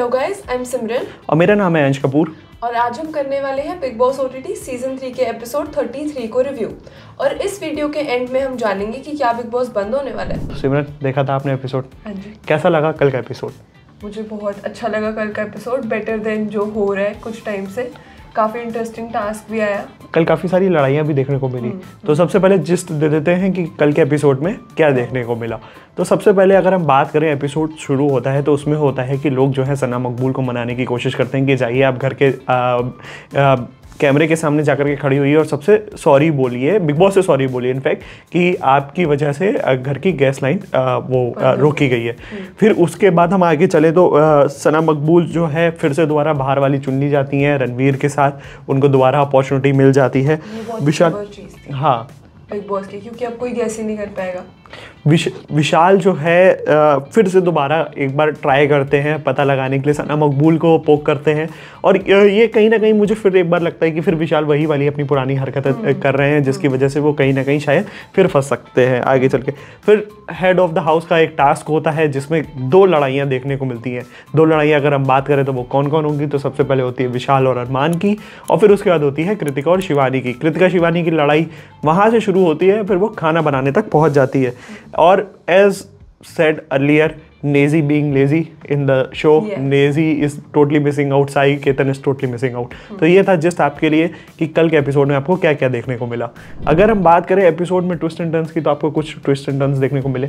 Hello guys, I am सिमरन और मेरा नाम है अंश कपूर और आज हम करने वाले हैं बिग बॉस ओटीटी सीजन 3 के एपिसोड 33 को रिव्यू। और इस वीडियो के एंड में हम जानेंगे कि क्या बिग बॉस बंद होने वाला है। सिमरन, देखा था आपने एपिसोड? हाँ जी। कैसा लगा कल का एपिसोड? मुझे बहुत अच्छा लगा कल का एपिसोड, बेटर देन जो हो रहा है कुछ टाइम से। काफ़ी इंटरेस्टिंग टास्क भी आया। कल काफ़ी सारी लड़ाइयाँ भी देखने को मिली। तो सबसे पहले जिस्ट दे देते हैं कि कल के एपिसोड में क्या देखने को मिला। तो सबसे पहले अगर हम बात करें, एपिसोड शुरू होता है तो उसमें होता है कि लोग जो है सना मकबूल को मनाने की कोशिश करते हैं कि जाइए आप घर के कैमरे के सामने जाकर के खड़ी हुई है और सबसे सॉरी बोलिए, बिग बॉस से सॉरी बोलिए इनफैक्ट, कि आपकी वजह से घर की गैस लाइन रोकी गई है। फिर उसके बाद हम आगे चले तो सना मकबूल जो है फिर से दोबारा बाहर वाली चुन ली जाती हैं रणवीर के साथ, उनको दोबारा अपॉर्चुनिटी मिल जाती है। विशाल, हाँ, बिग बॉस की, क्योंकि अब कोई गैस ही नहीं कर पाएगा। विशाल जो है फिर से दोबारा एक बार ट्राई करते हैं पता लगाने के लिए, सना मकबूल को पोक करते हैं और ये कहीं ना कहीं मुझे फिर एक बार लगता है कि फिर विशाल वही वाली अपनी पुरानी हरकतें कर रहे हैं जिसकी वजह से वो कहीं ना कहीं शायद फिर फंस सकते हैं आगे चल के। फिर हेड ऑफ द हाउस का एक टास्क होता है जिसमें 2 लड़ाइयाँ देखने को मिलती हैं। 2 लड़ाइयाँ अगर हम बात करें तो वो कौन कौन होंगी, तो सबसे पहले होती है विशाल और अरमान की, और फिर उसके बाद होती है कृतिका और शिवानी की। कृतिका शिवानी की लड़ाई वहाँ से शुरू होती है, फिर वो खाना बनाने तक पहुँच जाती है। और as said earlier, Nazy being lazy in the show, Nazy is totally missing out, Sai Ketan is totally missing out। तो ये था जस्ट आपके लिए कि कल के एपिसोड में आपको क्या क्या देखने को मिला। अगर हम बात करें एपिसोड में ट्विस्ट एंड टर्न्स की, तो आपको कुछ ट्विस्ट एंड टर्न्स देखने को मिले?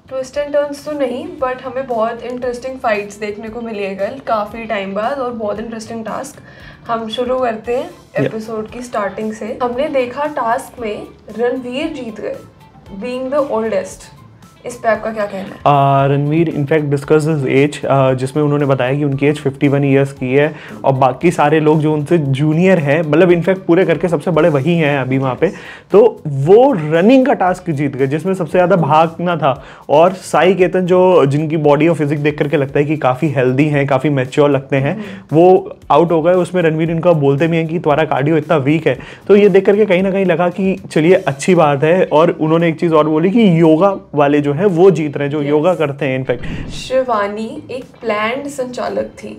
ट्विस्ट एंड टर्न्स तो नहीं, बट हमें बहुत इंटरेस्टिंग फाइट्स देखने को मिली है कल काफ़ी टाइम बाद, और बहुत इंटरेस्टिंग टास्क। हम शुरू करते हैं एपिसोड की स्टार्टिंग से। हमने देखा टास्क में रणवीर जीत गए, बीइंग द ओल्डेस्ट। इस पे आपका क्या कहना है? Ranveer in fact discuss his age, जिसमें उन्होंने बताया कि उनकी एज 51 ईयर्स की है और बाकी सारे लोग जो उनसे जूनियर हैं, मतलब इनफैक्ट पूरे करके सबसे बड़े वही हैं अभी वहाँ पे। तो वो रनिंग का टास्क जीत गए जिसमें सबसे ज़्यादा भागना था। और साई केतन जो जिनकी बॉडी और फिजिक देख करके लगता है कि काफ़ी हेल्दी हैं, काफ़ी मैच्योर लगते हैं, वो आउट हो गए। उसमें रणवीर इनका बोलते भी हैं कि तुम्हारा कार्डियो इतना वीक है। तो ये देख करके कहीं ना कहीं लगा कि चलिए अच्छी बात है। और उन्होंने एक चीज़ और बोली कि योगा वाले जो है वो जीत रहे हैं, जो योगा करते हैं। इनफैक्ट शिवानी एक प्लान्ड संचालक थी,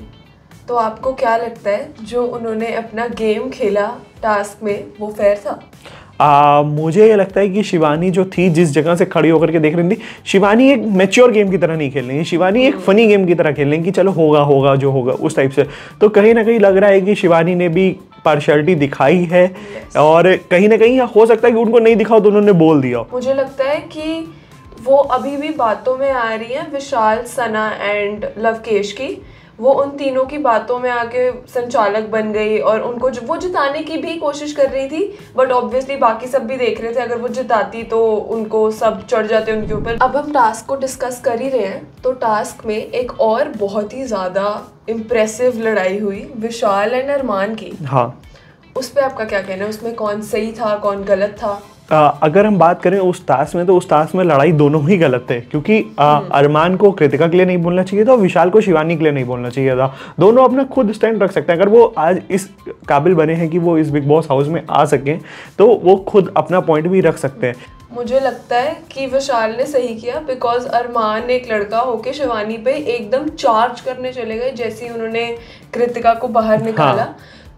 तो आपको क्या लगता है जो उन्होंने अपना गेम खेला टास्क में वो फेयर था? मुझे ये लगता है कि शिवानी जो थी, जिस जगह से खड़ी होकर के देख रही थी, शिवानी एक मैच्योर गेम की तरह नहीं खेल रही है। शिवानी एक फनी गेम की तरह खेल रही है कि चलो होगा होगा जो होगा उस टाइप से। तो कहीं ना कहीं लग रहा है कि शिवानी ने भी पार्शियलिटी दिखाई है। और कहीं ना कहीं हो सकता है कि उनको नहीं दिखाओ तो उन्होंने बोल दिया। मुझे लगता है कि वो अभी भी बातों में आ रही हैं, विशाल, सना एंड लवकेश की। वो उन तीनों की बातों में आके संचालक बन गई और उनको वो जिताने की भी कोशिश कर रही थी, बट ऑब्वियसली बाकी सब भी देख रहे थे अगर वो जिताती तो उनको सब चढ़ जाते उनके ऊपर। अब हम टास्क को डिस्कस कर ही रहे हैं, तो टास्क में एक और बहुत ही ज़्यादा इम्प्रेसिव लड़ाई हुई विशाल एंड अरमान की। हाँ, उस पर आपका क्या कहना है? उसमें कौन सही था, कौन गलत था? अगर हम बात करें उस टास्क में, तो उस टास्क में लड़ाई दोनों ही गलत थे, क्योंकि अरमान को कृतिका के लिए नहीं बोलना चाहिए था और विशाल को शिवानी के लिए नहीं बोलना चाहिए था। दोनों अपना खुद स्टैंड रख सकते हैं। अगर वो आज इस काबिल बने हैं कि वो इस बिग बॉस हाउस में आ सकें, तो वो खुद अपना पॉइंट भी रख सकते हैं। मुझे लगता है कि विशाल ने सही किया, बिकॉज अरमान एक लड़का होके शिवानी पे एकदम चार्ज करने चले गए जैसे ही उन्होंने कृतिका को बाहर निकाला।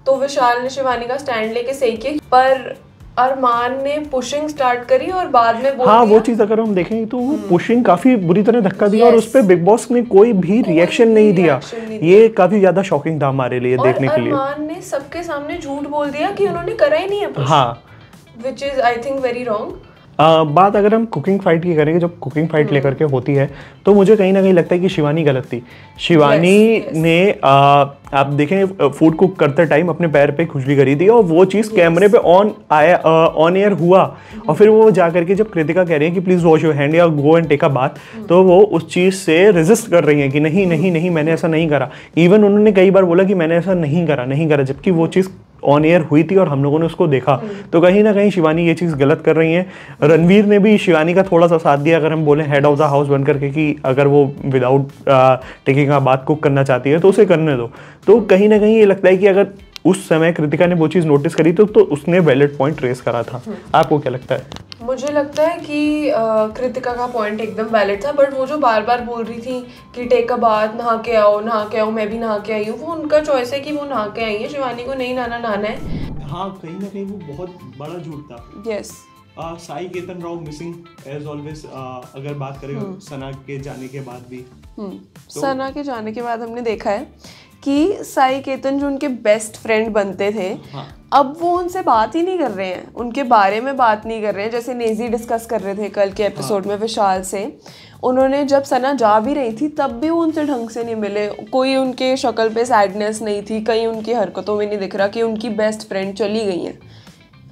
तो विशाल ने शिवानी का स्टैंड लेके सही किया, पर अरमान ने पुशिंग स्टार्ट करी और बाद में बोल दिया। वो चीज़ अगर हम देखें तो पुशिंग काफ़ी बुरी तरह धक्का दिया और उस पर बिग बॉस ने कोई भी रिएक्शन नहीं दिया। ये काफ़ी ज़्यादा शॉकिंग था हमारे लिए देखने के लिए। अरमान ने सबके सामने झूठ बोल दिया कि उन्होंने करा ही नहीं है push. Which is I think very wrong. बात अगर हम कुकिंग फाइट की करेंगे, जब कुकिंग फाइट लेकर के होती है तो मुझे कहीं ना कहीं लगता है कि शिवानी गलत थी। शिवानी ने आप देखें फूड कुक करते टाइम अपने पैर पे खुजली करी थी और वो चीज़ कैमरे पे ऑन एयर हुआ। और फिर वो जा करके जब कृतिका कह रही है कि प्लीज़ वॉश योर हैंड या go and take a bath, तो वो उस चीज़ से रेजिस्ट कर रही है कि नहीं नहीं नहीं मैंने ऐसा नहीं करा। इवन उन्होंने कई बार बोला कि मैंने ऐसा नहीं करा, जबकि वो चीज़ ऑन एयर हुई थी और हम लोगों ने उसको देखा। तो कहीं ना कहीं शिवानी ये चीज़ गलत कर रही है। रणवीर ने भी शिवानी का थोड़ा सा साथ दिया, अगर हम बोले हेड ऑफ द हाउस बन करके, कि अगर वो विदाउट टेकिंग अ बात कुक करना चाहती है तो उसे करने दो। तो कहीं ना कहीं ये लगता है कि अगर उस समय कृतिका ने वो चीज़ नोटिस करी तो उसने वैलिड पॉइंट रेस करा था। आपको क्या लगता है? मुझे लगता है कि कृतिका का पॉइंट एकदम वैलिड था, बट वो जो बार बार बोल रही थी कि टेक अ बाथ, नहा के आओ, मैं भी नहा के आई हूँ, वो उनका चॉइस है कि वो नहा के आई है, शिवानी को नहीं नहाना है। हाँ, कहीं ना कहीं वो बहुत बड़ा झूठ था। Yes. Sai Ketan Rao missing as always. अगर बात करें सना के जाने के बाद भी, सना के जाने के बाद हमने देखा है कि साई केतन जो उनके बेस्ट फ्रेंड बनते थे, हाँ, अब वो उनसे बात ही नहीं कर रहे हैं, उनके बारे में बात नहीं कर रहे हैं। जैसे नेजी डिस्कस कर रहे थे कल के एपिसोड में विशाल से, उन्होंने जब सना जा भी रही थी तब भी वो उनसे ढंग से नहीं मिले, कोई उनके शक्ल पे सैडनेस नहीं थी, कहीं उनकी हरकतों में नहीं दिख रहा कि उनकी बेस्ट फ्रेंड चली गई हैं।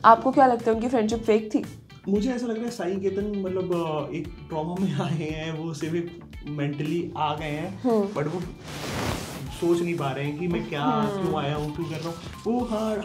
आपको क्या लगता है, उनकी फ्रेंडशिप फेक थी? मुझे ऐसा लग रहा है साई केतन मतलब एक ट्रॉमा में आए हैं, वो सिर्फ मेंटली आ गए हैं, बट वो सोच नहीं पा रहे हैं कि मैं क्या क्यों आया हूँ, क्यों कर रहा हूँ। वो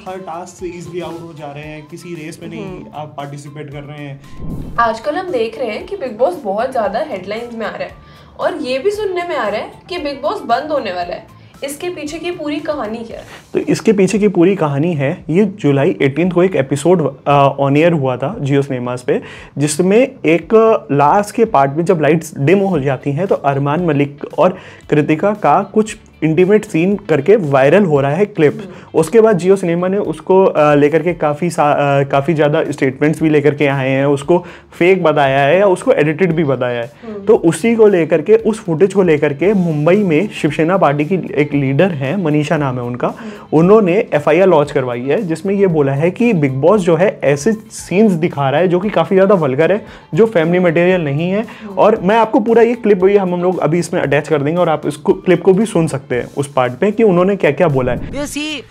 हर टास्क से इजीली आउट हो जा रहे हैं, किसी रेस में नहीं आप पार्टिसिपेट कर रहे हैं। आजकल हम देख रहे हैं कि बिग बॉस बहुत ज़्यादा हेडलाइंस में आ रहा है, और ये भी सुनने में आ रहा है कि बिग बॉस बंद होने वाला है। इसके पीछे की पूरी कहानी क्या है? तो इसके पीछे की पूरी कहानी है, ये जुलाई 18 को एक एपिसोड ऑन एयर हुआ था जियो सिनेमास पे, जिसमें एक लास्ट के पार्ट में जब लाइट्स डिम हो जाती हैं तो अरमान मलिक और कृतिका का कुछ इंटीमेट सीन करके वायरल हो रहा है क्लिप। उसके बाद जियो सिनेमा ने उसको लेकर के काफ़ी ज़्यादा स्टेटमेंट्स भी लेकर के आए हैं, उसको फेक बताया है या उसको एडिटेड भी बताया है। तो उसी को लेकर के, उस फुटेज को लेकर के मुंबई में शिवसेना पार्टी की एक लीडर है, मनीषा नाम है उनका, उन्होंने FIR लॉन्च करवाई है, जिसमें ये बोला है कि बिग बॉस जो है ऐसे सीन्स दिखा रहा है जो कि काफ़ी ज़्यादा वल्गर है, जो फैमिली मटेरियल नहीं है। और मैं आपको पूरा ये क्लिप भी हम लोग अभी इसमें अटैच कर देंगे और आप इसको क्लिप को भी सुन सकते हैं उस पार्ट पे कि उन्होंने क्या क्या बोला है। You see,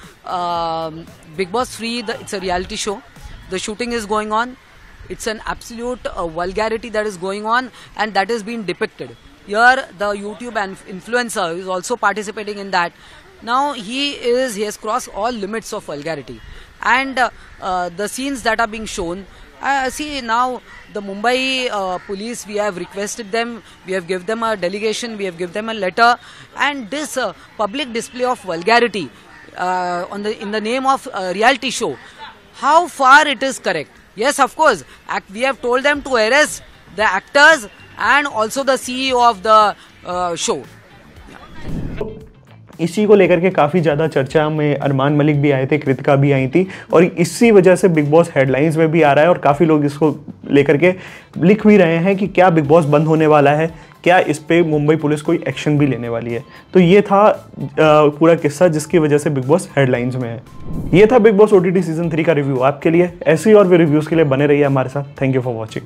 Big Boss 3, it's a reality show. The shooting is going on. It's an absolute vulgarity that is going on, and that is being depicted. Here, the YouTube influencer is also participating in that. Now he has crossed all limits of vulgarity, and the scenes that are being shown. See, now the Mumbai police, we have requested them, we have given them a delegation, we have given them a letter, and this public display of vulgarity in the name of reality show, how far it is correct? Yes, of course, we have told them to arrest the actors and also the CEO of the show. इसी को लेकर के काफ़ी ज़्यादा चर्चा में अरमान मलिक भी आए थे, कृतिका भी आई थी, और इसी वजह से बिग बॉस हेडलाइंस में भी आ रहा है और काफ़ी लोग इसको लेकर के लिख भी रहे हैं कि क्या बिग बॉस बंद होने वाला है, क्या इस पे मुंबई पुलिस कोई एक्शन भी लेने वाली है। तो ये था पूरा किस्सा जिसकी वजह से बिग बॉस हेडलाइंस में है। ये था बिग बॉस OTT सीजन 3 का रिव्यू। आपके लिए ऐसी और भी रिव्यूज़ के लिए बने रहिए हमारे साथ। Thank you for watching.